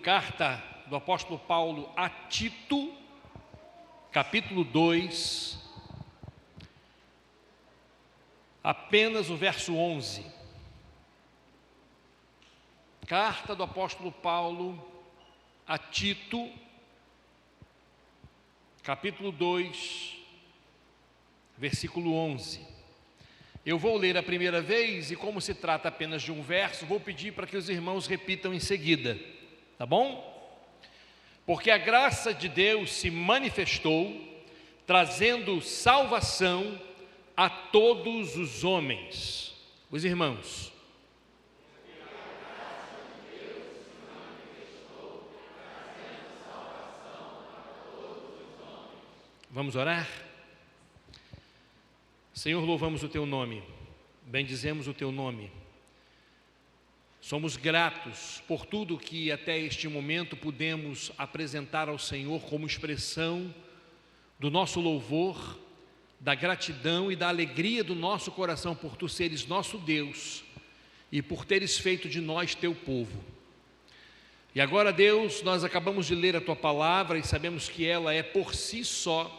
Carta do apóstolo Paulo a Tito, capítulo 2, apenas o verso 11. Carta do apóstolo Paulo a Tito, capítulo 2, versículo 11. Eu vou ler a primeira vez e, como se trata apenas de um verso, vou pedir para que os irmãos repitam em seguida, tá bom? Porque a graça de Deus se manifestou, trazendo salvação a todos os homens. Os irmãos. Vamos orar? Senhor, louvamos o Teu nome, bendizemos o Teu nome. Somos gratos por tudo que até este momento pudemos apresentar ao Senhor como expressão do nosso louvor, da gratidão e da alegria do nosso coração por Tu seres nosso Deus e por teres feito de nós Teu povo. E agora, Deus, nós acabamos de ler a Tua palavra e sabemos que ela é por si só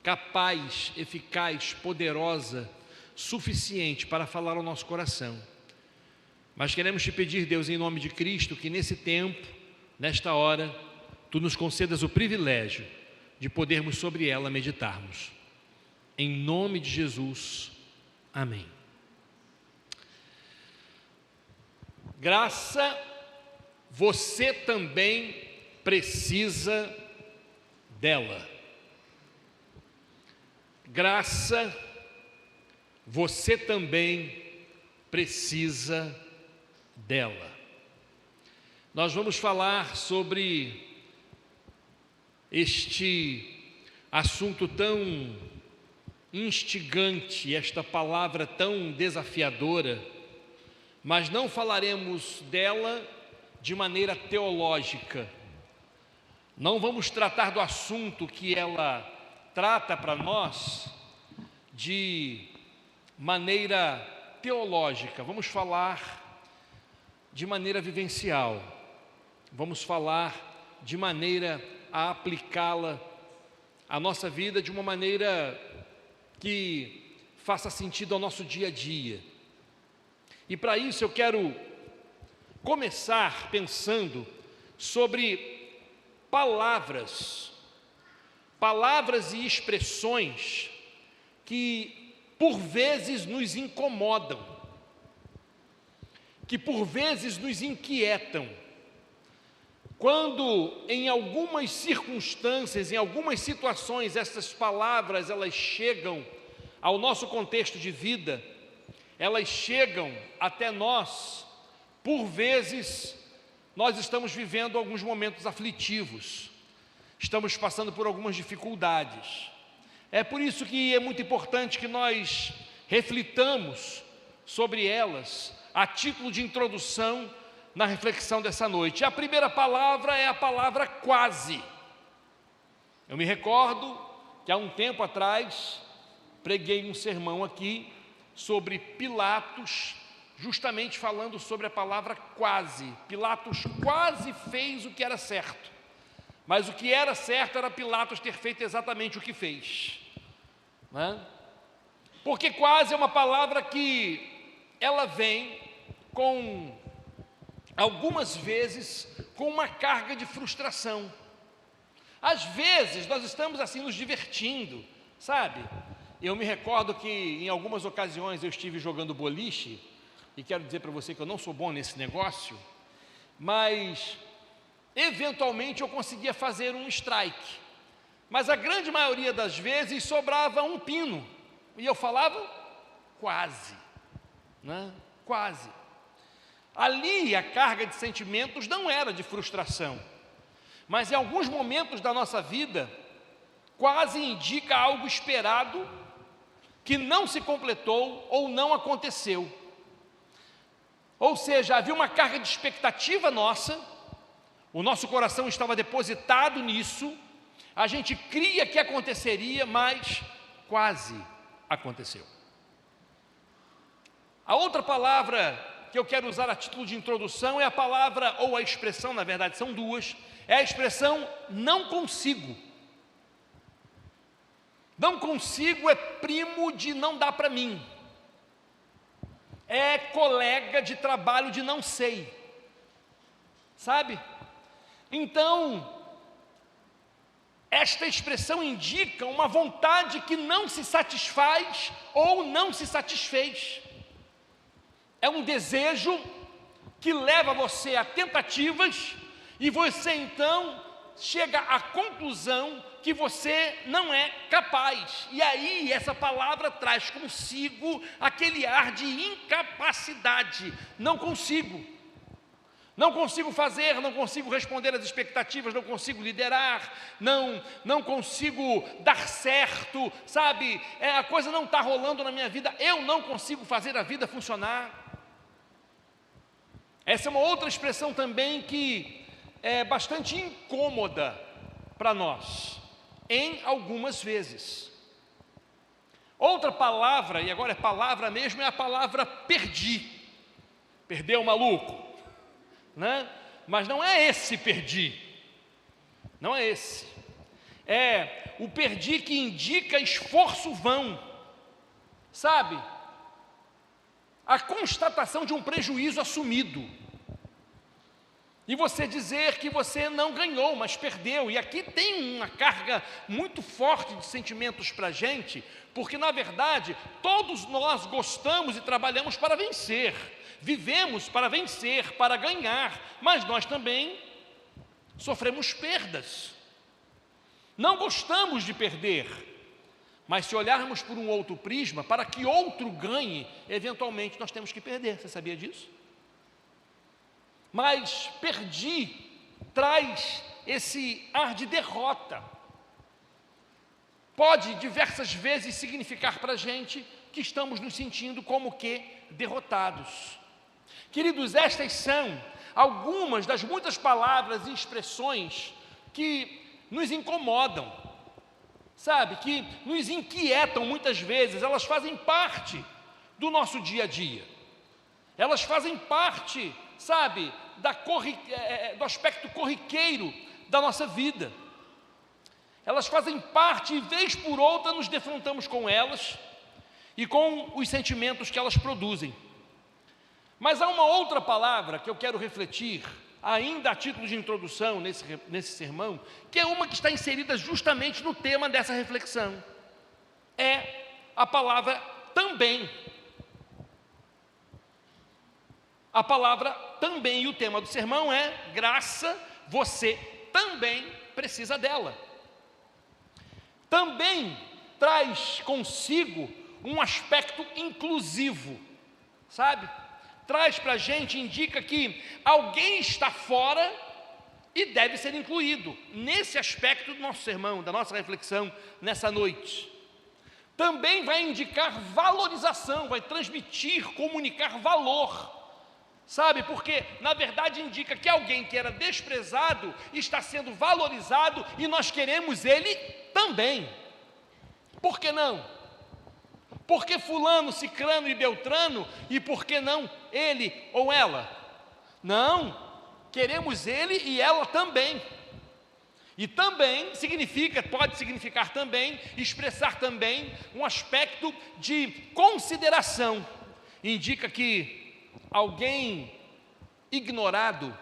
capaz, eficaz, poderosa, suficiente para falar ao nosso coração. Mas queremos te pedir, Deus, em nome de Cristo, que nesse tempo, nesta hora, Tu nos concedas o privilégio de podermos sobre ela meditarmos. Em nome de Jesus, amém. Graça, você também precisa dela. Graça, você também precisa dela. Nós vamos falar sobre este assunto tão instigante, esta palavra tão desafiadora, mas não falaremos dela de maneira teológica. Não vamos tratar do assunto que ela trata para nós de maneira teológica. Vamos falar de maneira vivencial. Vamos falar de maneira a aplicá-la à nossa vida de uma maneira que faça sentido ao nosso dia a dia. E para isso eu quero começar pensando sobre palavras e expressões que por vezes nos incomodam, que por vezes nos inquietam, quando em algumas circunstâncias, em algumas situações, essas palavras elas chegam ao nosso contexto de vida, elas chegam até nós, por vezes nós estamos vivendo alguns momentos aflitivos, estamos passando por algumas dificuldades. É por isso que é muito importante que nós reflitamos sobre elas, a título de introdução na reflexão dessa noite. A primeira palavra é a palavra quase. Eu me recordo que há um tempo atrás preguei um sermão aqui sobre Pilatos, justamente falando sobre a palavra quase. Pilatos quase fez o que era certo. Mas o que era certo era Pilatos ter feito exatamente o que fez, né? Porque quase é uma palavra que ela vem com, algumas vezes, com uma carga de frustração. Às vezes nós estamos assim nos divertindo, sabe? Eu me recordo que em algumas ocasiões eu estive jogando boliche, e quero dizer para você que eu não sou bom nesse negócio, mas eventualmente eu conseguia fazer um strike, mas a grande maioria das vezes sobrava um pino, e eu falava quase, né? Quase. Ali a carga de sentimentos não era de frustração, mas em alguns momentos da nossa vida, quase indica algo esperado que não se completou ou não aconteceu. Ou seja, havia uma carga de expectativa nossa, o nosso coração estava depositado nisso, a gente cria que aconteceria, mas quase aconteceu. A outra palavra que eu quero usar a título de introdução é a palavra, ou a expressão, na verdade são duas, é a expressão não consigo. Não consigo é primo de não dá para mim, é colega de trabalho de não sei, sabe? Então, esta expressão indica uma vontade que não se satisfaz ou não se satisfez. É um desejo que leva você a tentativas e você então chega à conclusão que você não é capaz. E aí essa palavra traz consigo aquele ar de incapacidade. Não consigo. Não consigo fazer, não consigo responder às expectativas, não consigo liderar, não consigo dar certo, sabe? A coisa não está rolando na minha vida, eu não consigo fazer a vida funcionar. Essa é uma outra expressão também que é bastante incômoda para nós, em algumas vezes. Outra palavra, e agora é palavra mesmo, é a palavra perdi. Perdeu o maluco? Né? Mas não é esse perdi, não é esse, é o perdi que indica esforço vão, sabe? A constatação de um prejuízo assumido, e você dizer que você não ganhou, mas perdeu. E aqui tem uma carga muito forte de sentimentos para a gente, porque na verdade todos nós gostamos e trabalhamos para vencer. Vivemos para vencer, para ganhar, mas nós também sofremos perdas. Não gostamos de perder, mas se olharmos por um outro prisma, para que outro ganhe, eventualmente nós temos que perder. Você sabia disso? Mas perdi traz esse ar de derrota. Pode diversas vezes significar para a gente que estamos nos sentindo como que derrotados. Queridos, estas são algumas das muitas palavras e expressões que nos incomodam, sabe, que nos inquietam muitas vezes. Elas fazem parte do nosso dia a dia, elas fazem parte, sabe, do aspecto corriqueiro da nossa vida. Elas fazem parte e vez por outra nos defrontamos com elas e com os sentimentos que elas produzem. Mas há uma outra palavra que eu quero refletir, ainda a título de introdução nesse sermão, que é uma que está inserida justamente no tema dessa reflexão. É a palavra também. A palavra também, e o tema do sermão é graça, você também precisa dela. Também traz consigo um aspecto inclusivo, sabe? Traz para a gente, indica que alguém está fora e deve ser incluído nesse aspecto do nosso sermão, da nossa reflexão nessa noite. Também vai indicar valorização, vai transmitir, comunicar valor, sabe? Porque na verdade indica que alguém que era desprezado está sendo valorizado e nós queremos ele também. Por que não? Por que fulano, cicrano e beltrano, e por que não ele ou ela? Não, queremos ele e ela também. E também pode significar também, expressar também um aspecto de consideração. Indica que alguém ignorado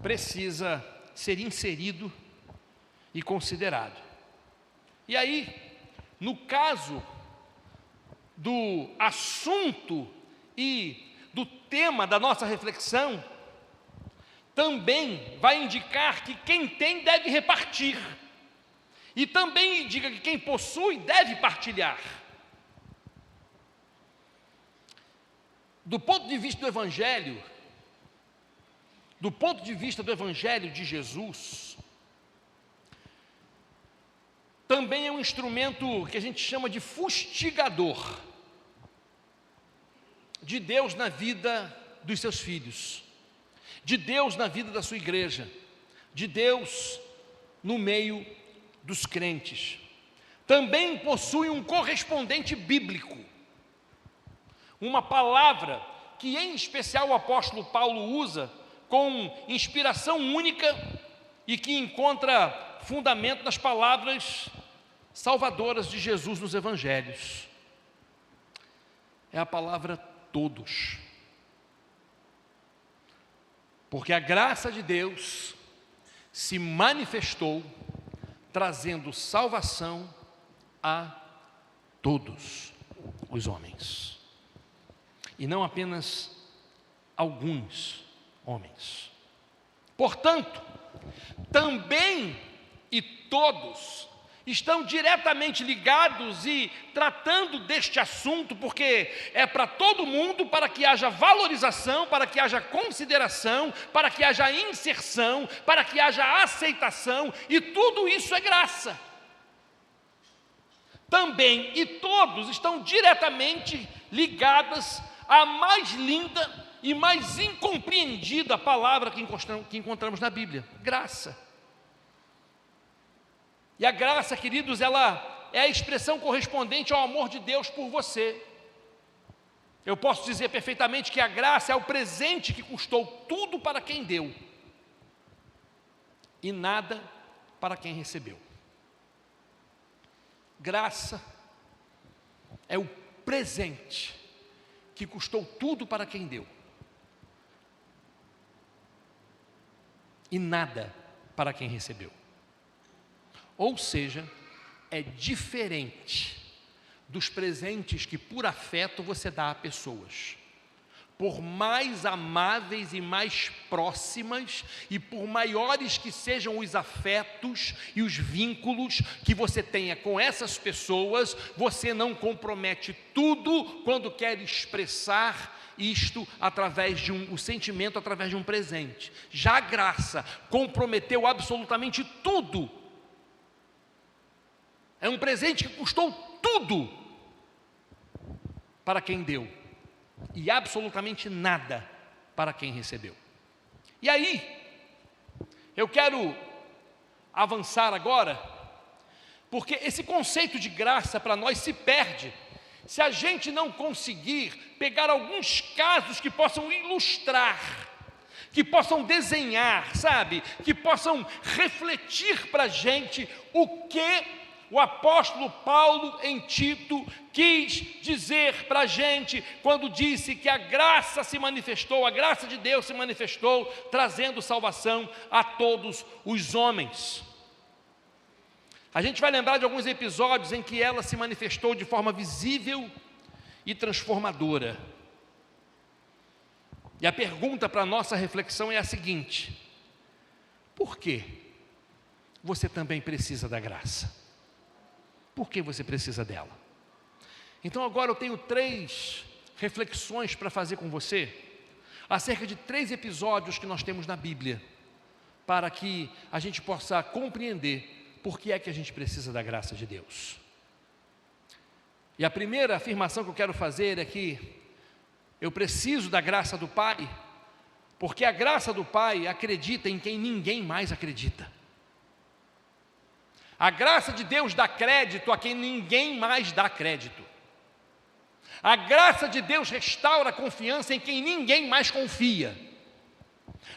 precisa ser inserido e considerado. E aí, no caso do assunto e do tema da nossa reflexão, também vai indicar que quem tem deve repartir, e também indica que quem possui deve partilhar. Do ponto de vista do Evangelho, de Jesus, também é um instrumento que a gente chama de fustigador de Deus na vida dos seus filhos, de Deus na vida da sua igreja, de Deus no meio dos crentes. Também possui um correspondente bíblico, uma palavra que em especial o apóstolo Paulo usa com inspiração única e que encontra fundamento nas palavras salvadoras de Jesus nos evangelhos. É a palavra todos. Porque a graça de Deus se manifestou trazendo salvação a todos os homens. E não apenas alguns homens. Portanto, também e todos estão diretamente ligados e tratando deste assunto, porque é para todo mundo, para que haja valorização, para que haja consideração, para que haja inserção, para que haja aceitação, e tudo isso é graça. Também e todos estão diretamente ligadas à mais linda e mais incompreendida palavra que encontramos na Bíblia: graça. E a graça, queridos, ela é a expressão correspondente ao amor de Deus por você. Eu posso dizer perfeitamente que a graça é o presente que custou tudo para quem deu e nada para quem recebeu. Graça é o presente que custou tudo para quem deu e nada para quem recebeu. Ou seja, é diferente dos presentes que por afeto você dá a pessoas. Por mais amáveis e mais próximas, e por maiores que sejam os afetos e os vínculos que você tenha com essas pessoas, você não compromete tudo quando quer expressar isto através de o sentimento através de um presente. Já a graça comprometeu absolutamente tudo. É um presente que custou tudo para quem deu e absolutamente nada para quem recebeu. E aí, eu quero avançar agora, porque esse conceito de graça para nós se perde se a gente não conseguir pegar alguns casos que possam ilustrar, que possam desenhar, sabe, que possam refletir para a gente o que o apóstolo Paulo em Tito quis dizer para a gente quando disse que a graça se manifestou, a graça de Deus se manifestou, trazendo salvação a todos os homens. A gente vai lembrar de alguns episódios em que ela se manifestou de forma visível e transformadora. E a pergunta para a nossa reflexão é a seguinte: por que você também precisa da graça? Por que você precisa dela? Então agora eu tenho 3 reflexões para fazer com você, acerca de 3 episódios que nós temos na Bíblia, para que a gente possa compreender por que é que a gente precisa da graça de Deus. E a primeira afirmação que eu quero fazer é que eu preciso da graça do Pai, porque a graça do Pai acredita em quem ninguém mais acredita. A graça de Deus dá crédito a quem ninguém mais dá crédito. A graça de Deus restaura a confiança em quem ninguém mais confia.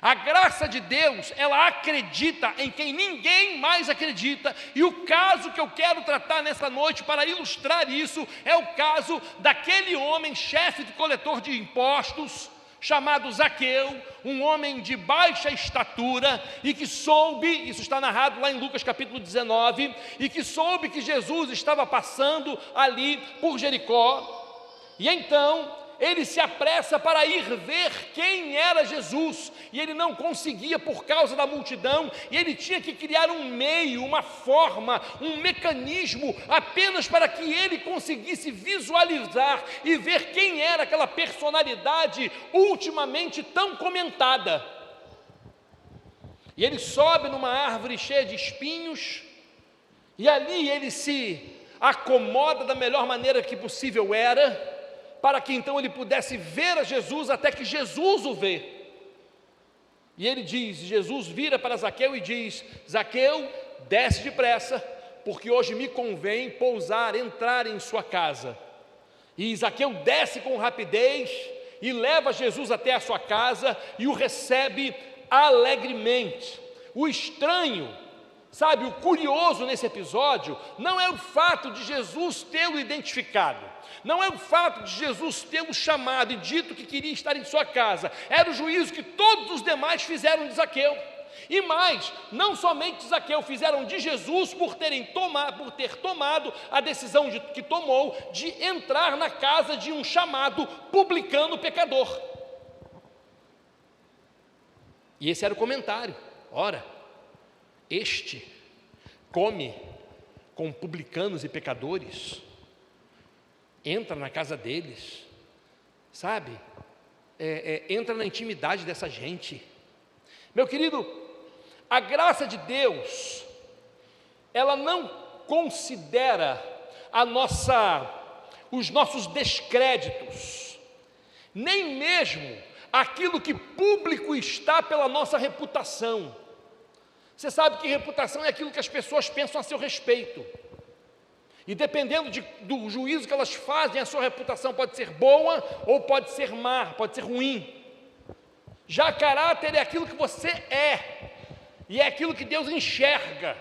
A graça de Deus, ela acredita em quem ninguém mais acredita. E o caso que eu quero tratar nessa noite para ilustrar isso é o caso daquele homem, chefe de coletor de impostos, chamado Zaqueu, um homem de baixa estatura e que soube, isso está narrado lá em Lucas capítulo 19, e que soube que Jesus estava passando ali por Jericó, e então ele se apressa para ir ver quem era Jesus, e ele não conseguia por causa da multidão, e ele tinha que criar um meio, uma forma, um mecanismo, apenas para que ele conseguisse visualizar e ver quem era aquela personalidade ultimamente tão comentada. E ele sobe numa árvore cheia de espinhos, e ali ele se acomoda da melhor maneira que possível era, para que então ele pudesse ver a Jesus até que Jesus o vê. E ele diz, Jesus vira para Zaqueu e diz: Zaqueu, desce depressa, porque hoje me convém pousar, entrar em sua casa. E Zaqueu desce com rapidez e leva Jesus até a sua casa e o recebe alegremente. O estranho, sabe, o curioso nesse episódio, não é o fato de Jesus tê-lo identificado, não é o fato de Jesus tê-lo chamado e dito que queria estar em sua casa, era o juízo que todos os demais fizeram de Zaqueu. E mais, não somente Zaqueu, fizeram de Jesus por ter tomado a decisão que tomou de entrar na casa de um chamado publicano pecador. E esse era o comentário. Ora, este come com publicanos e pecadores, entra na casa deles, sabe? Entra na intimidade dessa gente. Meu querido, a graça de Deus, ela não considera os nossos descréditos, nem mesmo aquilo que público está pela nossa reputação. Você sabe que reputação é aquilo que as pessoas pensam a seu respeito, e dependendo do juízo que elas fazem, a sua reputação pode ser boa ou pode ser má, pode ser ruim. Já caráter é aquilo que você é, e é aquilo que Deus enxerga.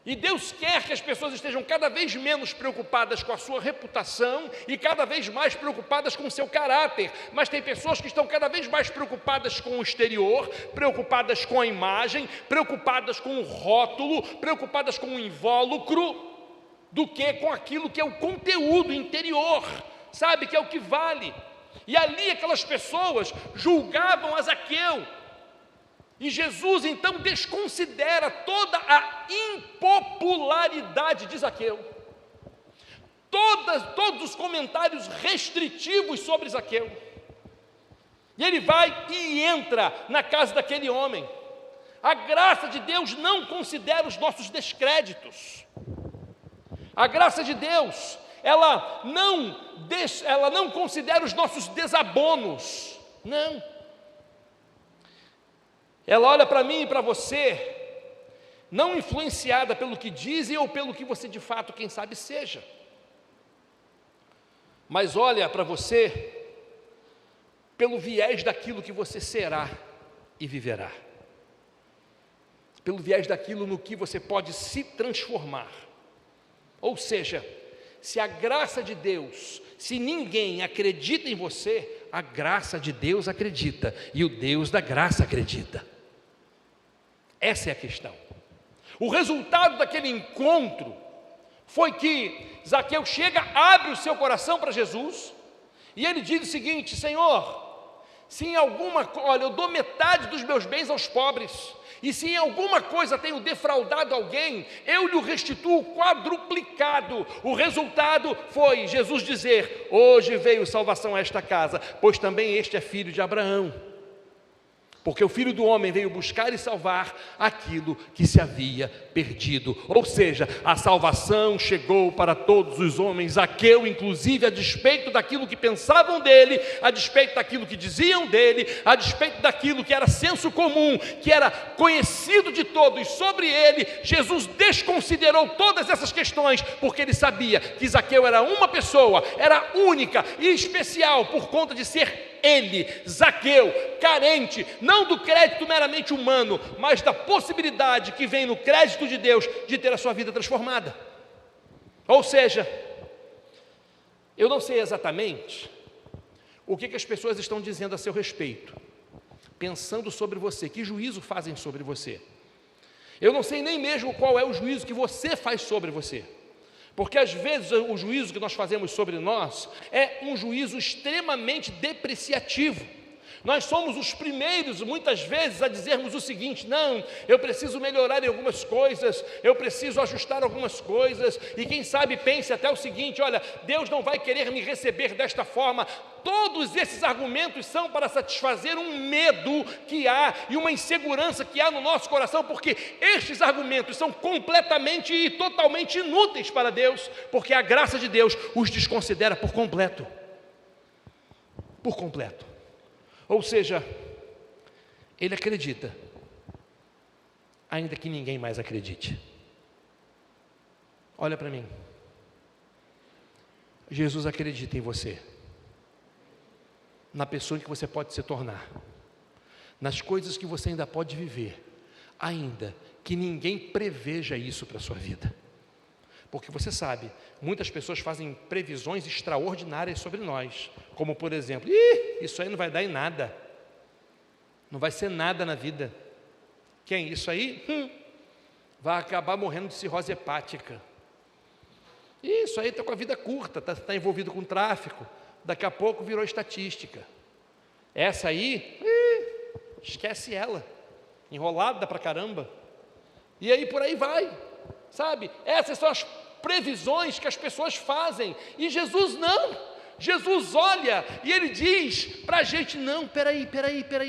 E Deus quer que as pessoas estejam cada vez menos preocupadas com a sua reputação e cada vez mais preocupadas com o seu caráter. Mas tem pessoas que estão cada vez mais preocupadas com o exterior, preocupadas com a imagem, preocupadas com o rótulo, preocupadas com o invólucro, do que com aquilo que é o conteúdo interior, sabe, que é o que vale. E ali aquelas pessoas julgavam a Zaqueu, e Jesus então desconsidera toda a impopularidade de Zaqueu, todos os comentários restritivos sobre Zaqueu, e ele vai e entra na casa daquele homem. A graça de Deus não considera os nossos descréditos. A graça de Deus, ela não considera os nossos desabonos, não. Ela olha para mim e para você, não influenciada pelo que dizem ou pelo que você de fato, quem sabe, seja, mas olha para você pelo viés daquilo que você será e viverá, pelo viés daquilo no que você pode se transformar. Ou seja, se a graça de Deus, se ninguém acredita em você, a graça de Deus acredita, e o Deus da graça acredita. Essa é a questão. O resultado daquele encontro foi que Zaqueu chega, abre o seu coração para Jesus, e ele diz o seguinte: Senhor, se em alguma coisa, olha, eu dou metade dos meus bens aos pobres, e se em alguma coisa tenho defraudado alguém, eu lhe restituo quadruplicado. O resultado foi Jesus dizer: hoje veio salvação a esta casa, pois também este é filho de Abraão. Porque o Filho do Homem veio buscar e salvar aquilo que se havia perdido. Ou seja, a salvação chegou para todos os homens. Zaqueu, inclusive, a despeito daquilo que pensavam dele, a despeito daquilo que diziam dele, a despeito daquilo que era senso comum, que era conhecido de todos sobre ele, Jesus desconsiderou todas essas questões, porque ele sabia que Zaqueu era uma pessoa, era única e especial por conta de ser ele, Zaqueu, carente, não do crédito meramente humano, mas da possibilidade que vem no crédito de Deus de ter a sua vida transformada. Ou seja, eu não sei exatamente o que as pessoas estão dizendo a seu respeito, pensando sobre você, que juízo fazem sobre você. Eu não sei nem mesmo qual é o juízo que você faz sobre você. Porque às vezes o juízo que nós fazemos sobre nós é um juízo extremamente depreciativo. Nós somos os primeiros, muitas vezes, a dizermos o seguinte: não, eu preciso melhorar em algumas coisas, eu preciso ajustar algumas coisas, e quem sabe pense até o seguinte: olha, Deus não vai querer me receber desta forma. Todos esses argumentos são para satisfazer um medo que há e uma insegurança que há no nosso coração, porque estes argumentos são completamente e totalmente inúteis para Deus, porque a graça de Deus os desconsidera por completo. Por completo. Ou seja, ele acredita, ainda que ninguém mais acredite. Olha para mim. Jesus acredita em você, na pessoa que você pode se tornar, nas coisas que você ainda pode viver, ainda que ninguém preveja isso para a sua vida. Porque você sabe, muitas pessoas fazem previsões extraordinárias sobre nós, como por exemplo, isso aí não vai dar em nada, não vai ser nada na vida. Quem? Isso aí? Vai acabar morrendo de cirrose hepática. Isso aí está com a vida curta, está envolvido com tráfico, daqui a pouco virou estatística. Essa aí, esquece ela, enrolada pra caramba. E aí por aí vai, sabe? Essas são as previsões que as pessoas fazem, e Jesus não. Jesus olha e Ele diz para a gente, não, peraí,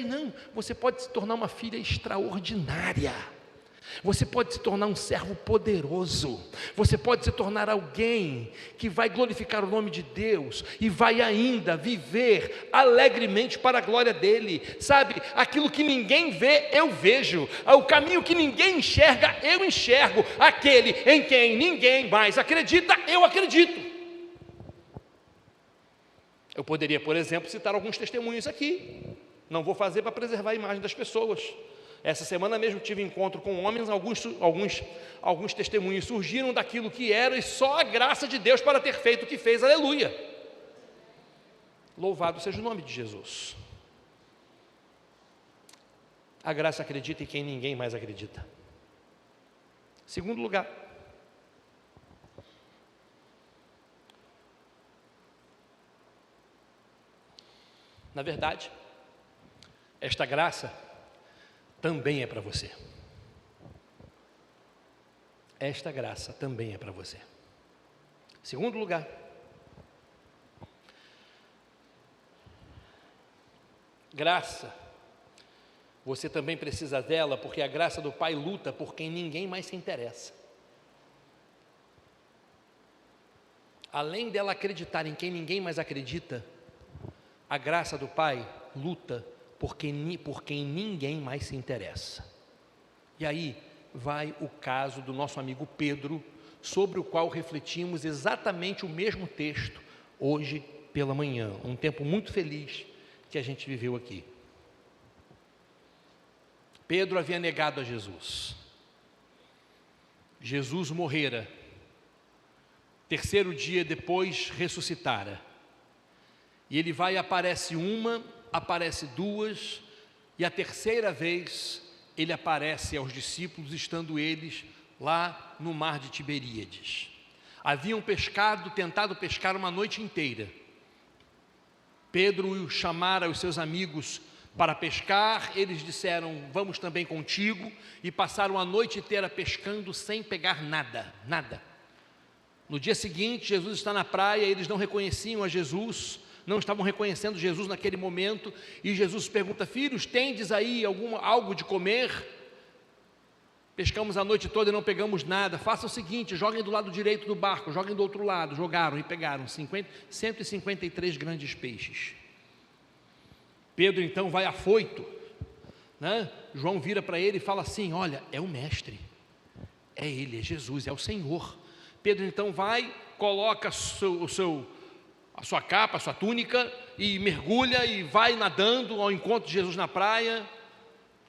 não, você pode se tornar uma filha extraordinária, você pode se tornar um servo poderoso, você pode se tornar alguém que vai glorificar o nome de Deus, e vai ainda viver alegremente para a glória dEle, sabe, aquilo que ninguém vê, eu vejo, o caminho que ninguém enxerga, eu enxergo, aquele em quem ninguém mais acredita, eu acredito. Eu poderia, por exemplo, citar alguns testemunhos aqui, não vou fazer para preservar a imagem das pessoas. Essa semana mesmo tive encontro com homens, alguns testemunhos surgiram daquilo que era, e só a graça de Deus para ter feito o que fez, aleluia. Louvado seja o nome de Jesus. A graça acredita em quem ninguém mais acredita. Segundo lugar, na verdade, esta graça também é para você. Esta graça também é para você. Segundo lugar, graça, você também precisa dela, porque a graça do Pai luta por quem ninguém mais se interessa. Além dela acreditar em quem ninguém mais acredita, a graça do Pai luta por quem ninguém mais se interessa. E aí vai o caso do nosso amigo Pedro, sobre o qual refletimos exatamente o mesmo texto hoje pela manhã, um tempo muito feliz que a gente viveu aqui. Pedro havia negado a Jesus. Jesus morrera, terceiro dia depois ressuscitara. E ele vai e aparece uma, aparece duas, e a terceira vez ele aparece aos discípulos, estando eles lá no mar de Tiberíades. Haviam tentado pescar uma noite inteira. Pedro chamara os seus amigos para pescar, eles disseram, vamos também contigo, e passaram a noite inteira pescando sem pegar nada. No dia seguinte, Jesus está na praia, eles não reconheciam a Jesus, não estavam reconhecendo Jesus naquele momento, e Jesus pergunta, filhos, tendes aí algo de comer? Pescamos a noite toda e não pegamos nada. Faça o seguinte, joguem do lado direito do barco, joguem do outro lado. Jogaram e pegaram 153 grandes peixes. Pedro então vai afoito, né? João vira para ele e fala assim, olha, é o mestre, é ele, é Jesus, é o Senhor. Pedro então vai, coloca a sua capa, a sua túnica, e mergulha e vai nadando ao encontro de Jesus na praia.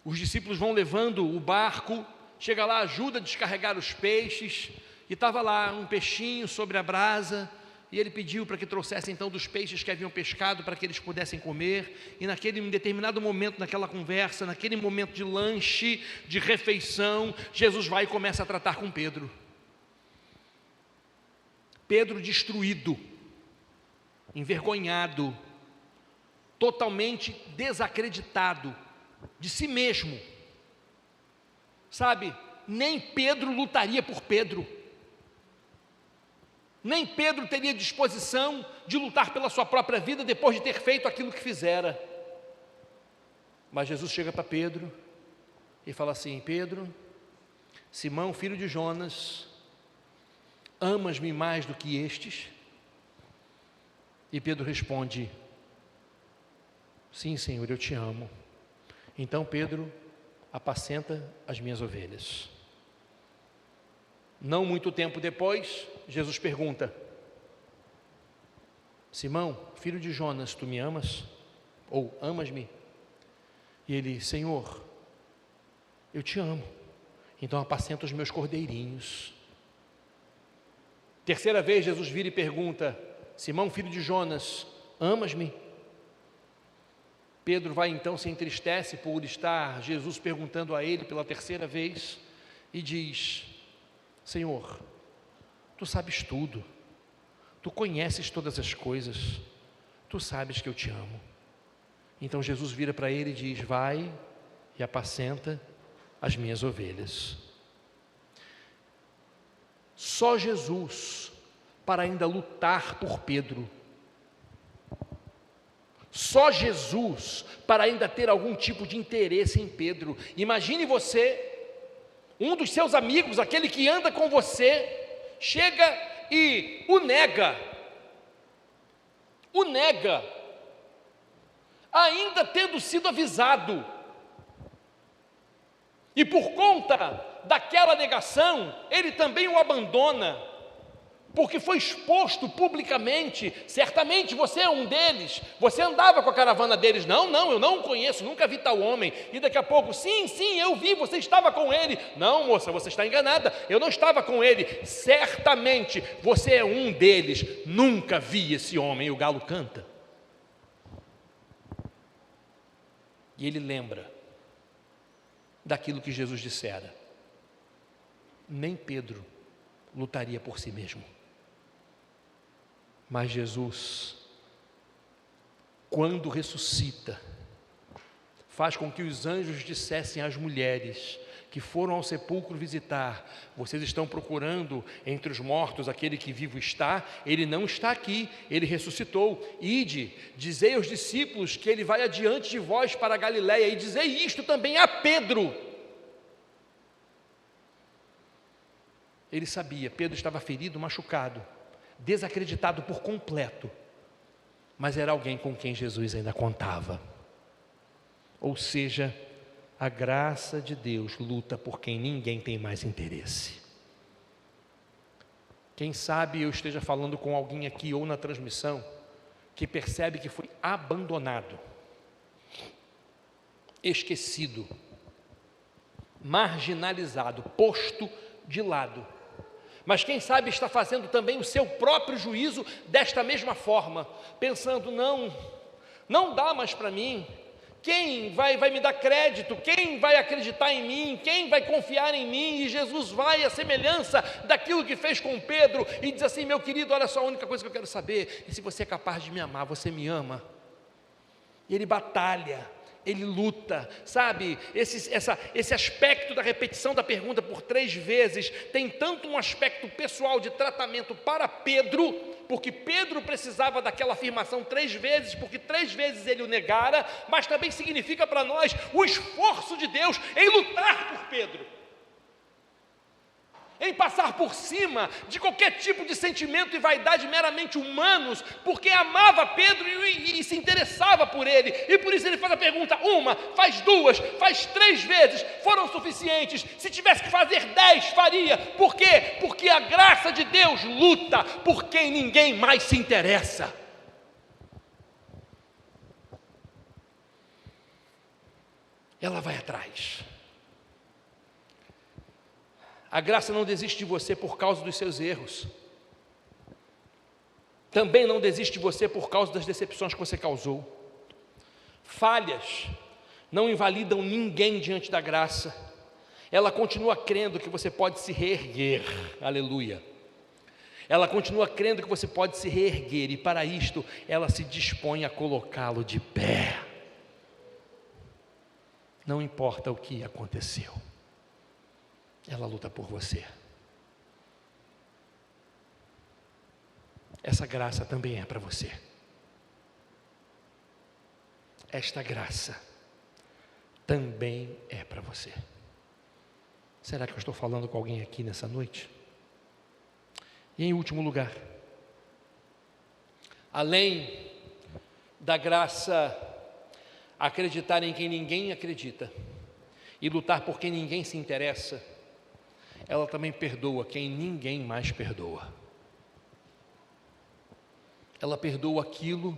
Os discípulos vão levando o barco, chega lá, ajuda a descarregar os peixes, e estava lá um peixinho sobre a brasa, e ele pediu para que trouxessem então dos peixes que haviam pescado, para que eles pudessem comer, e em determinado momento naquela conversa, naquele momento de lanche, de refeição, Jesus vai e começa a tratar com Pedro. Pedro destruído, envergonhado, totalmente desacreditado de si mesmo, sabe, nem Pedro lutaria por Pedro, nem Pedro teria disposição de lutar pela sua própria vida depois de ter feito aquilo que fizera. Mas Jesus chega para Pedro e fala assim, Pedro, Simão, filho de Jonas, amas-me mais do que estes? E Pedro responde, sim, Senhor, eu te amo. Então Pedro apacenta as minhas ovelhas. Não muito tempo depois, Jesus pergunta, Simão, filho de Jonas, tu me amas? Ou amas-me? E ele: Senhor, eu te amo, então apacenta os meus cordeirinhos. Terceira vez Jesus vira e pergunta: Simão, filho de Jonas, amas-me? Pedro vai então, se entristece por estar Jesus perguntando a ele pela terceira vez e diz: Senhor, tu sabes tudo, tu conheces todas as coisas, tu sabes que eu te amo. Então Jesus vira para ele e diz: vai e apacenta as minhas ovelhas. Só Jesus para ainda lutar por Pedro. Só Jesus para ainda ter algum tipo de interesse em Pedro. Imagine você, um dos seus amigos, aquele que anda com você, chega e o nega, ainda tendo sido avisado, e por conta daquela negação, ele também o abandona, porque foi exposto publicamente. Certamente você é um deles, você andava com a caravana deles. Não, eu não o conheço, nunca vi tal homem. E daqui a pouco: sim, eu vi, você estava com ele. Não, moça, você está enganada, eu não estava com ele. Certamente você é um deles, nunca vi esse homem. E o galo canta. E ele lembra daquilo que Jesus dissera: nem Pedro lutaria por si mesmo. Mas Jesus, quando ressuscita, faz com que os anjos dissessem às mulheres que foram ao sepulcro visitar: vocês estão procurando entre os mortos aquele que vivo está? Ele não está aqui, ele ressuscitou. Ide, dizei aos discípulos que ele vai adiante de vós para a Galiléia, e dizei isto também a Pedro. Ele sabia, Pedro estava ferido, machucado, desacreditado por completo, mas era alguém com quem Jesus ainda contava. Ou seja, a graça de Deus luta por quem ninguém tem mais interesse. Quem sabe eu esteja falando com alguém aqui ou na transmissão que percebe que foi abandonado, esquecido, marginalizado, posto de lado. Mas quem sabe está fazendo também o seu próprio juízo desta mesma forma, pensando: não dá mais para mim. Quem vai me dar crédito? Quem vai acreditar em mim? Quem vai confiar em mim? E Jesus vai à semelhança daquilo que fez com Pedro e diz assim: meu querido, olha só, a única coisa que eu quero saber é se você é capaz de me amar. Você me ama? E ele batalha, ele luta, sabe? Esse aspecto da repetição da pergunta por 3 vezes tem tanto um aspecto pessoal de tratamento para Pedro, porque Pedro precisava daquela afirmação 3 vezes, porque 3 vezes ele o negara, mas também significa para nós o esforço de Deus em lutar por Pedro, em passar por cima de qualquer tipo de sentimento e vaidade meramente humanos, porque amava Pedro e se interessava por ele. E por isso ele faz a pergunta: 1, faz 2, faz 3 vezes, foram suficientes. Se tivesse que fazer 10, faria. Por quê? Porque a graça de Deus luta por quem ninguém mais se interessa. Ela vai atrás. A graça não desiste de você por causa dos seus erros. Também não desiste de você por causa das decepções que você causou. Falhas não invalidam ninguém diante da graça. Ela continua crendo que você pode se reerguer. Aleluia. Ela continua crendo que você pode se reerguer, e para isto ela se dispõe a colocá-lo de pé. Não importa o que aconteceu, ela luta por você. Essa graça também é para você. Esta graça também é para você. Será que eu estou falando com alguém aqui nessa noite? E em último lugar, além da graça acreditar em quem ninguém acredita e lutar por quem ninguém se interessa, ela também perdoa quem ninguém mais perdoa. ela perdoa aquilo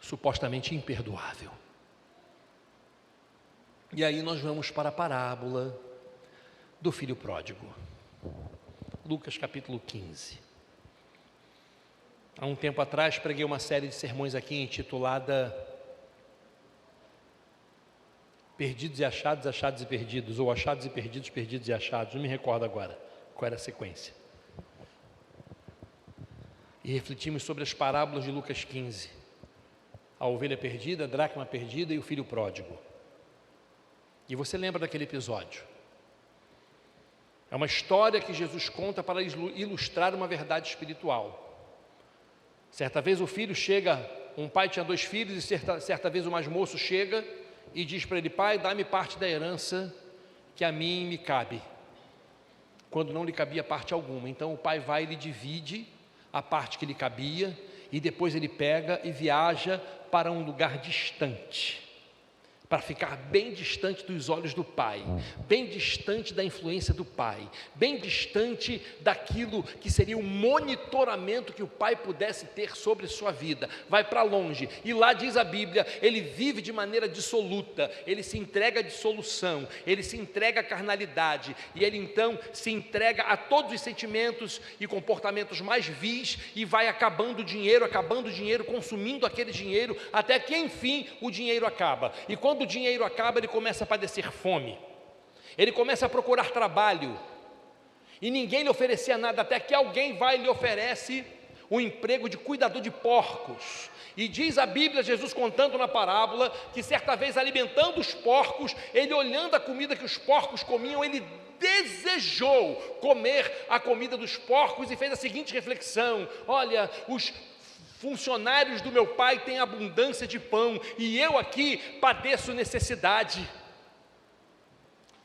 supostamente imperdoável. E aí nós vamos para a parábola do filho pródigo. Lucas capítulo 15. Há um tempo atrás preguei uma série de sermões aqui intitulada Perdidos e Achados, Achados e Perdidos, ou Achados e Perdidos, Perdidos e Achados, não me recordo agora qual era a sequência. E refletimos sobre as parábolas de Lucas 15, a ovelha perdida, a dracma perdida e o filho pródigo. E você lembra daquele episódio? É uma história que Jesus conta para ilustrar uma verdade espiritual. Certa vez o filho chega, um pai tinha 2 filhos, e certa vez o mais moço chega e diz para ele: pai, dá-me parte da herança que a mim me cabe. Quando não lhe cabia parte alguma. Então o pai vai e lhe divide a parte que lhe cabia, e depois ele pega e viaja para um lugar distante, para ficar bem distante dos olhos do pai, bem distante da influência do pai, bem distante daquilo que seria o monitoramento que o pai pudesse ter sobre sua vida. Vai para longe, e lá diz a Bíblia, ele vive de maneira dissoluta, ele se entrega à dissolução, ele se entrega à carnalidade, e ele então se entrega a todos os sentimentos e comportamentos mais vis, e vai acabando o dinheiro, consumindo aquele dinheiro, até que enfim o dinheiro acaba. E quando o dinheiro acaba, ele começa a padecer fome, ele começa a procurar trabalho, e ninguém lhe oferecia nada, até que alguém vai e lhe oferece o emprego de cuidador de porcos. E diz a Bíblia, Jesus contando na parábola, que certa vez alimentando os porcos, ele olhando a comida que os porcos comiam, ele desejou comer a comida dos porcos e fez a seguinte reflexão: olha, os funcionários do meu pai têm abundância de pão, e eu aqui padeço necessidade.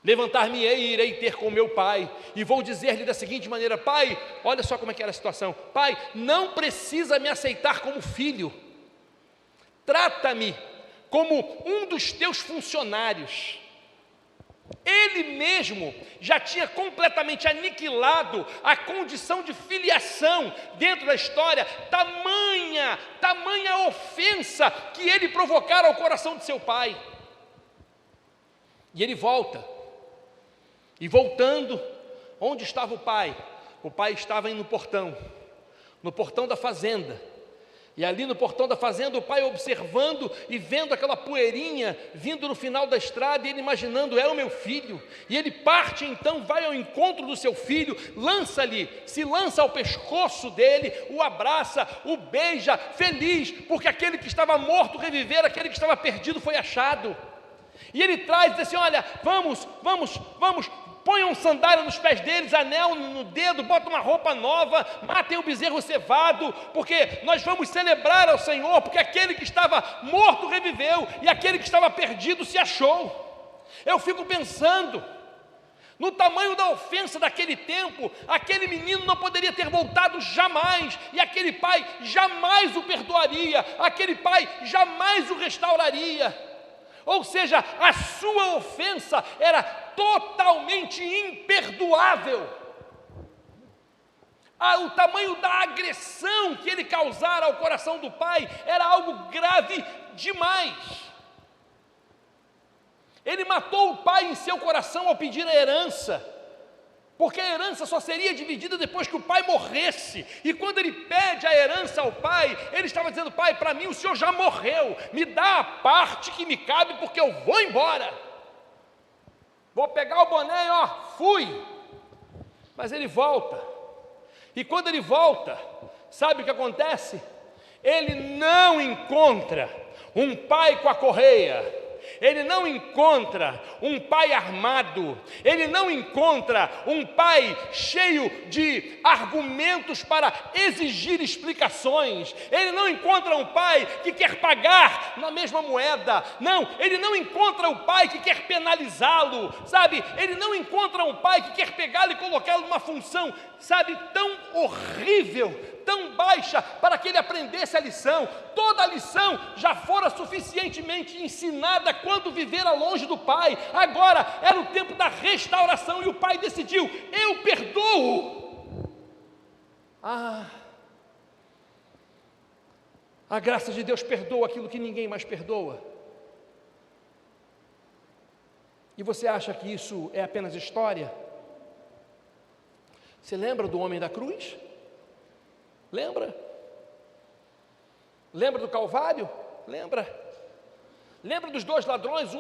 Levantar-me-ei e irei ter com meu pai, e vou dizer-lhe da seguinte maneira: pai, olha só como é que era a situação, pai, não precisa me aceitar como filho, trata-me como um dos teus funcionários. Ele mesmo já tinha completamente aniquilado a condição de filiação dentro da história, tamanha ofensa que ele provocara ao coração de seu pai. E ele volta, e voltando, onde estava o pai? O pai estava no portão da fazenda. E ali no portão da fazenda, o pai observando e vendo aquela poeirinha vindo no final da estrada, e ele imaginando: é o meu filho. E ele parte então, vai ao encontro do seu filho, se lança ao pescoço dele, o abraça, o beija, feliz, porque aquele que estava morto reviveu, aquele que estava perdido foi achado. E ele traz e diz assim: olha, vamos, ponham sandália nos pés deles, anel no dedo, bota uma roupa nova, matem o bezerro cevado, porque nós vamos celebrar ao Senhor, porque aquele que estava morto reviveu, e aquele que estava perdido se achou. Eu fico pensando no tamanho da ofensa daquele tempo. Aquele menino não poderia ter voltado jamais, e aquele pai jamais o perdoaria, aquele pai jamais o restauraria. Ou seja, a sua ofensa era totalmente imperdoável. O tamanho da agressão que ele causara ao coração do pai era algo grave demais. Ele matou o pai em seu coração ao pedir a herança, porque a herança só seria dividida depois que o pai morresse. E quando ele pede a herança ao pai, ele estava dizendo: pai, para mim o senhor já morreu, me dá a parte que me cabe, porque eu vou embora, vou pegar o boné e fui. Mas ele volta, e quando ele volta, sabe o que acontece? Ele não encontra um pai com a correia, ele não encontra um pai armado, ele não encontra um pai cheio de argumentos para exigir explicações, ele não encontra um pai que quer pagar na mesma moeda, não, ele não encontra o pai que quer penalizá-lo, sabe, ele não encontra um pai que quer pegá-lo e colocá-lo numa função, sabe, tão horrível, tão baixa, para que ele aprendesse a lição. Toda a lição já fora suficientemente ensinada quando vivera longe do pai. Agora era o tempo da restauração, e o pai decidiu: eu perdoo. A graça de Deus perdoa aquilo que ninguém mais perdoa. E você acha que isso é apenas história? Você lembra do homem da cruz? Lembra? Lembra do Calvário? Lembra? Lembra dos dois ladrões,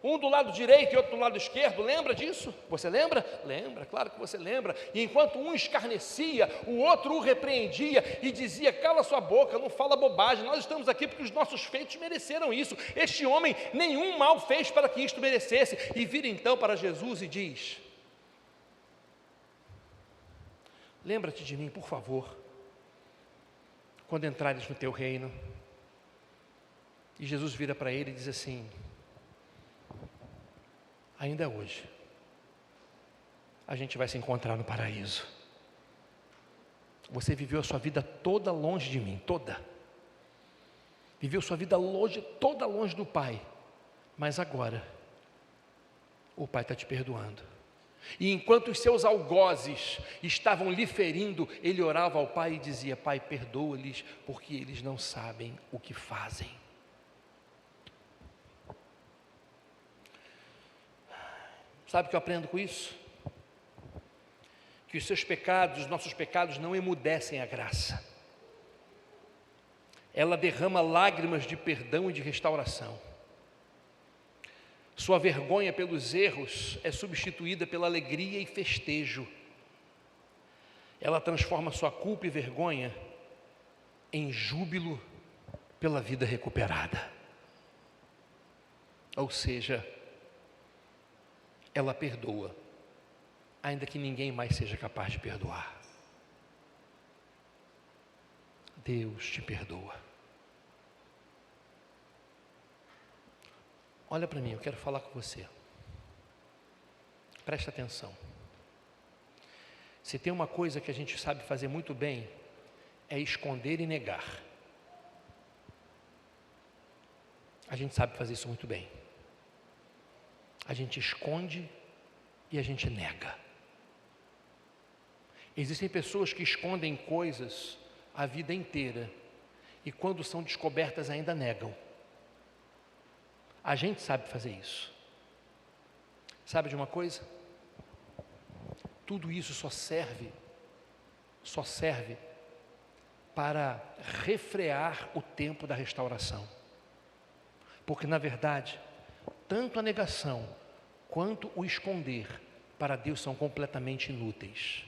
um do lado direito e outro do lado esquerdo? Lembra disso? Você lembra? Lembra, claro que você lembra. E enquanto um escarnecia, o outro o repreendia e dizia: cala sua boca, não fala bobagem, nós estamos aqui porque os nossos feitos mereceram isso. Este homem nenhum mal fez para que isto merecesse. E vira então para Jesus e diz: lembra-te de mim, por favor, quando entrares no teu reino. E Jesus vira para ele e diz assim: ainda hoje a gente vai se encontrar no paraíso. Você viveu a sua vida toda longe de mim, toda. Viveu sua vida toda longe do Pai. Mas agora o Pai está te perdoando. E enquanto os seus algozes estavam lhe ferindo, ele orava ao Pai e dizia: Pai, perdoa-lhes, porque eles não sabem o que fazem. Sabe o que eu aprendo com isso? Que os seus pecados, os nossos pecados não emudecem a graça. Ela derrama lágrimas de perdão e de restauração. Sua vergonha pelos erros é substituída pela alegria e festejo. Ela transforma sua culpa e vergonha em júbilo pela vida recuperada. Ou seja, ela perdoa, ainda que ninguém mais seja capaz de perdoar. Deus te perdoa. Olha para mim, eu quero falar com você. Presta atenção. Se tem uma coisa que a gente sabe fazer muito bem, é esconder e negar. A gente sabe fazer isso muito bem. A gente esconde e a gente nega. Existem pessoas que escondem coisas a vida inteira e quando são descobertas ainda negam. A gente sabe fazer isso. Sabe de uma coisa? Tudo isso só serve para refrear o tempo da restauração. Porque na verdade, tanto a negação quanto o esconder para Deus são completamente inúteis.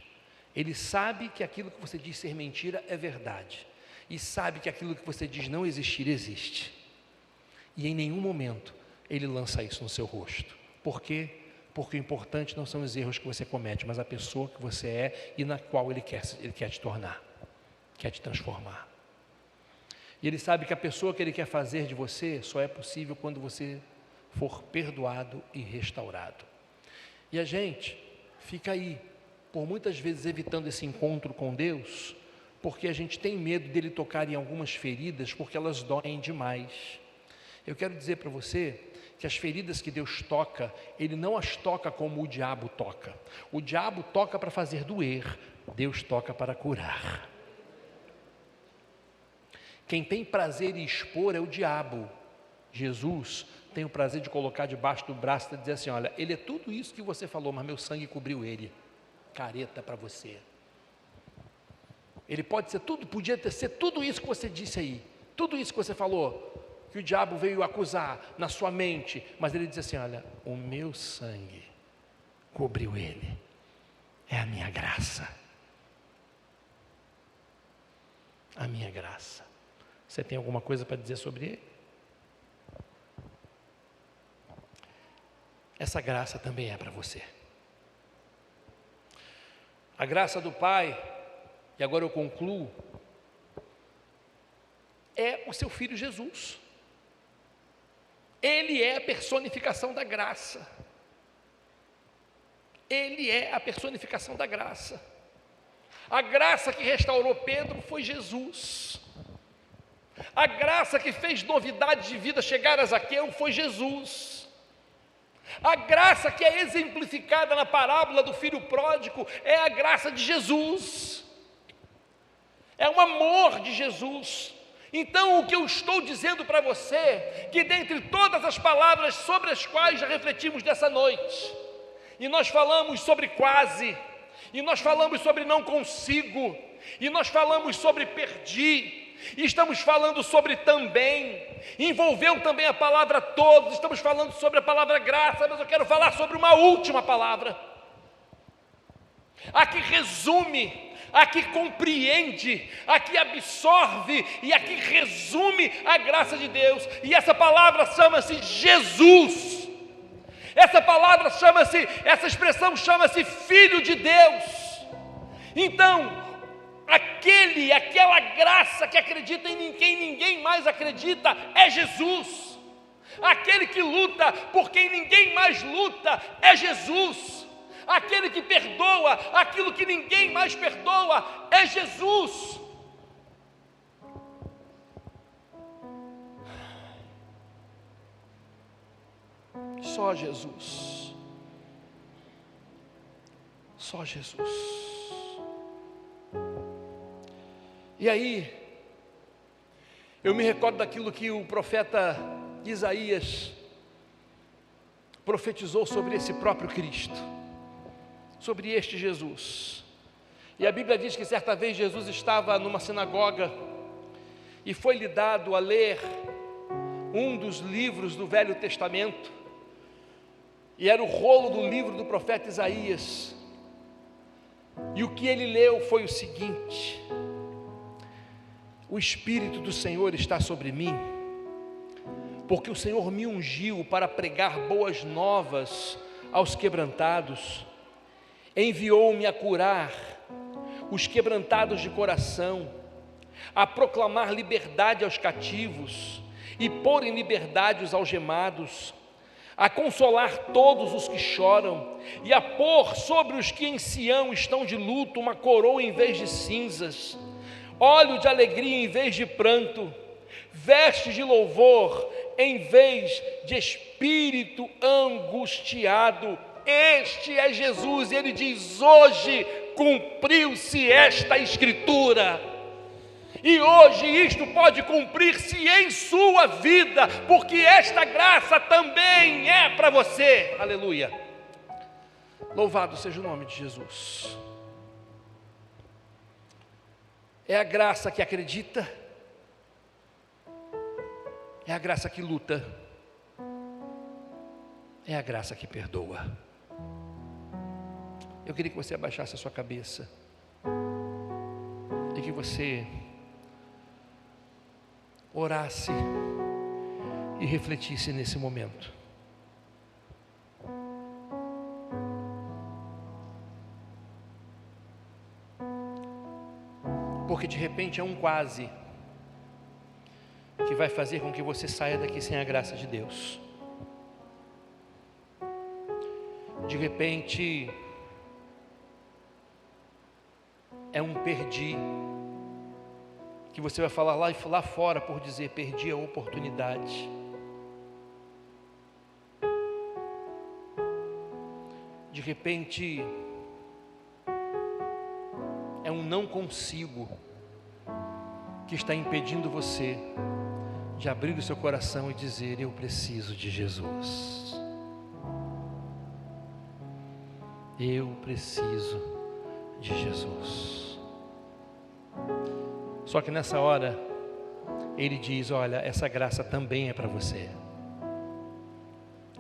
Ele sabe que aquilo que você diz ser mentira é verdade, e sabe que aquilo que você diz não existir, existe. E em nenhum momento Ele lança isso no seu rosto. Por quê? Porque o importante não são os erros que você comete, mas a pessoa que você é e na qual Ele quer te tornar, quer te transformar. E Ele sabe que a pessoa que Ele quer fazer de você só é possível quando você for perdoado e restaurado. E a gente fica aí, por muitas vezes evitando esse encontro com Deus, porque a gente tem medo dele tocar em algumas feridas, porque elas doem demais. Eu quero dizer para você que as feridas que Deus toca, Ele não as toca como o diabo toca. O diabo toca para fazer doer, Deus toca para curar. Quem tem prazer em expor é o diabo. Jesus tem o prazer de colocar debaixo do braço e dizer assim: olha, ele é tudo isso que você falou, mas meu sangue cobriu ele. Careta para você. Ele pode ser tudo, ser tudo isso que você disse aí, tudo isso que você falou, que o diabo veio acusar na sua mente, mas ele diz assim: olha, o meu sangue cobriu ele, é a minha graça. A minha graça. Você tem alguma coisa para dizer sobre ele? Essa graça também é para você. A graça do Pai, e agora eu concluo, é o seu Filho Jesus. Ele é a personificação da graça. Ele é a personificação da graça. A graça que restaurou Pedro foi Jesus. A graça que fez novidade de vida chegar a Zaqueu foi Jesus. A graça que é exemplificada na parábola do filho pródigo é a graça de Jesus. é o amor de Jesus. Então, o que eu estou dizendo para você, que dentre todas as palavras sobre as quais já refletimos nessa noite, e nós falamos sobre quase, e nós falamos sobre não consigo, e nós falamos sobre perdi, e estamos falando sobre também, envolveu também a palavra todos, estamos falando sobre a palavra graça, mas eu quero falar sobre uma última palavra, a que resume, a que compreende, a que absorve e a que resume a graça de Deus, e essa palavra chama-se Jesus. Essa expressão chama-se Filho de Deus. Então, aquela graça que acredita em quem ninguém mais acredita é Jesus. Aquele que luta por quem ninguém mais luta é Jesus. Aquele que perdoa aquilo que ninguém mais perdoa é Jesus. Só Jesus. Só Jesus. E aí, eu me recordo daquilo que o profeta Isaías profetizou sobre esse próprio Cristo, sobre este Jesus. E a Bíblia diz que certa vez Jesus estava numa sinagoga e foi-lhe dado a ler um dos livros do Velho Testamento, e era o rolo do livro do profeta Isaías. E o que ele leu foi o seguinte: o Espírito do Senhor está sobre mim, porque o Senhor me ungiu para pregar boas novas aos quebrantados, enviou-me a curar os quebrantados de coração, a proclamar liberdade aos cativos e pôr em liberdade os algemados, a consolar todos os que choram e a pôr sobre os que em Sião estão de luto uma coroa em vez de cinzas, óleo de alegria em vez de pranto, vestes de louvor em vez de espírito angustiado. Este é Jesus, e ele diz: hoje cumpriu-se esta escritura. E hoje isto pode cumprir-se em sua vida, porque esta graça também é para você. Aleluia. Louvado seja o nome de Jesus. É a graça que acredita, é a graça que luta, é a graça que perdoa. Eu queria que você abaixasse a sua cabeça e que você orasse e refletisse nesse momento. Porque de repente é um quase que vai fazer com que você saia daqui sem a graça de Deus. De repente é um perdi, que você vai falar lá fora por dizer: perdi a oportunidade. De repente é um não consigo, que está impedindo você de abrir o seu coração e dizer: eu preciso de Jesus. Eu preciso de Jesus. Só que nessa hora ele diz: olha, essa graça também é para você.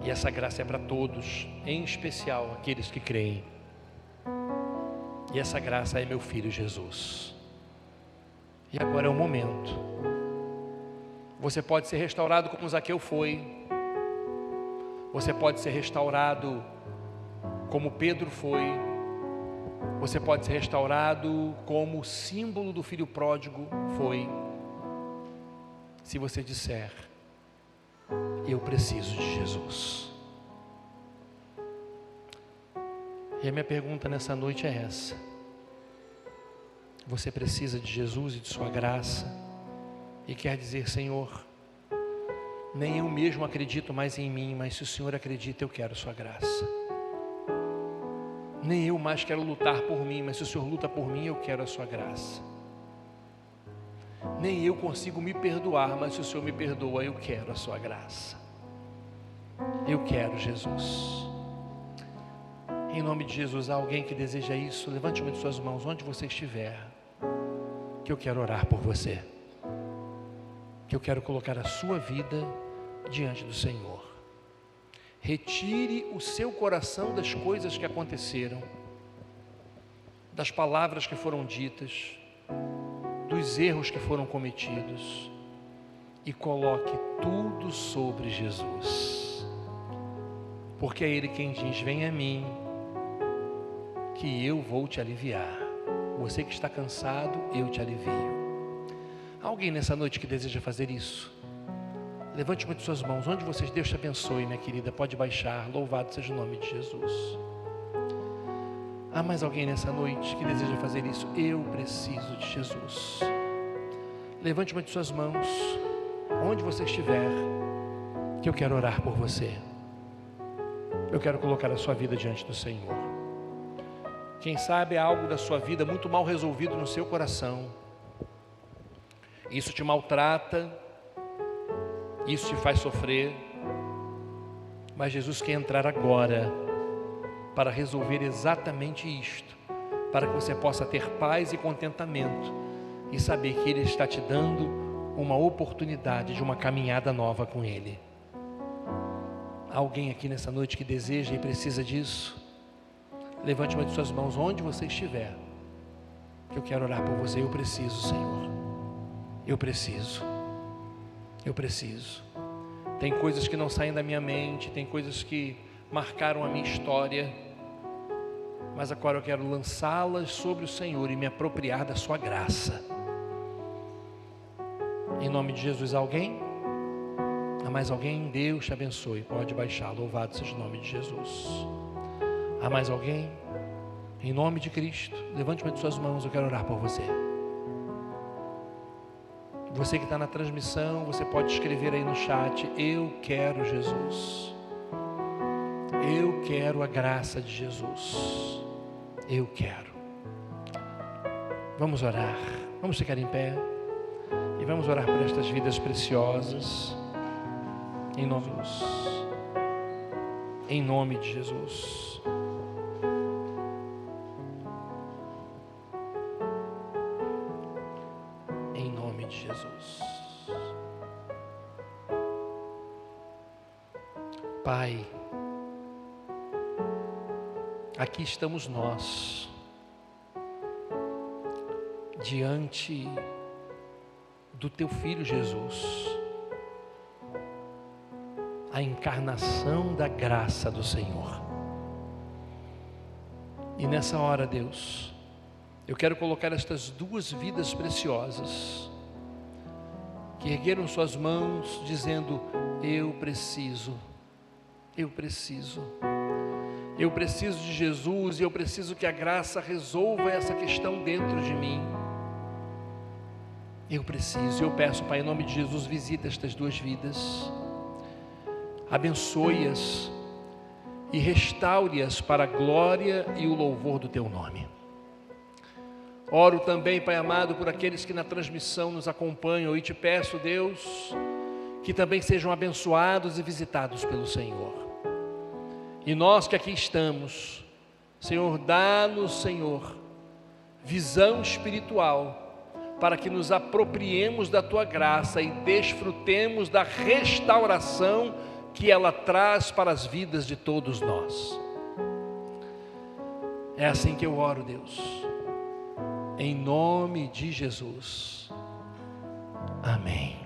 E essa graça é para todos, em especial aqueles que creem. E essa graça é meu filho Jesus. E agora é o momento. Você pode ser restaurado como Zaqueu foi. Você pode ser restaurado como Pedro foi. Você pode ser restaurado como o símbolo do filho pródigo foi. Se você disser: eu preciso de Jesus. E a minha pergunta nessa noite é essa: você precisa de Jesus e de sua graça, e quer dizer: Senhor, nem eu mesmo acredito mais em mim, mas se o Senhor acredita, eu quero sua graça. Nem eu mais quero lutar por mim, mas se o Senhor luta por mim, eu quero a sua graça. Nem eu consigo me perdoar, mas se o Senhor me perdoa, eu quero a sua graça. Eu quero Jesus. Em nome de Jesus, há alguém que deseja isso? Levante uma de suas mãos, onde você estiver, que eu quero orar por você, que eu quero colocar a sua vida diante do Senhor. Retire o seu coração das coisas que aconteceram, das palavras que foram ditas, dos erros que foram cometidos, e coloque tudo sobre Jesus, porque é Ele quem diz: vem a mim, que eu vou te aliviar. Você que está cansado, eu te alivio. Há alguém nessa noite que deseja fazer isso? Levante uma de suas mãos, onde vocês, Deus te abençoe, minha querida, pode baixar, louvado seja o nome de Jesus. Há mais alguém nessa noite que deseja fazer isso? Eu preciso de Jesus. Levante uma de suas mãos, onde você estiver, que eu quero orar por você. Eu quero colocar a sua vida diante do Senhor. Quem sabe há algo da sua vida muito mal resolvido no seu coração. Isso te maltrata, isso te faz sofrer, mas Jesus quer entrar agora para resolver exatamente isto, para que você possa ter paz e contentamento e saber que Ele está te dando uma oportunidade de uma caminhada nova com Ele. Há alguém aqui nessa noite que deseja e precisa disso? Levante uma de suas mãos, onde você estiver, que eu quero orar por você. Eu preciso, Senhor, eu preciso. Tem coisas que não saem da minha mente, tem coisas que marcaram a minha história, mas agora eu quero lançá-las sobre o Senhor e me apropriar da sua graça. Em nome de Jesus, alguém? Há mais alguém? Deus te abençoe, pode baixar, louvado seja o nome de Jesus. Há mais alguém? Em nome de Cristo, levante uma de suas mãos, eu quero orar por você. Você que está na transmissão, você pode escrever aí no chat: eu quero Jesus, eu quero a graça de Jesus, eu quero. Vamos orar, vamos ficar em pé e vamos orar por estas vidas preciosas, em nome de Jesus, em nome de Jesus. Pai, aqui estamos nós, diante do Teu Filho Jesus, a encarnação da graça do Senhor. E nessa hora, Deus, eu quero colocar estas duas vidas preciosas, que ergueram suas mãos dizendo: eu preciso de Jesus, e eu preciso que a graça resolva essa questão dentro de mim. Eu peço, Pai, em nome de Jesus, visita estas duas vidas, abençoe-as e restaure-as para a glória e o louvor do Teu nome. Oro também, Pai amado, por aqueles que na transmissão nos acompanham, e te peço, Deus, que também sejam abençoados e visitados pelo Senhor. E nós que aqui estamos, Senhor, dá-nos, Senhor, visão espiritual, para que nos apropriemos da Tua graça e desfrutemos da restauração que ela traz para as vidas de todos nós. É assim que eu oro, Deus, em nome de Jesus. Amém.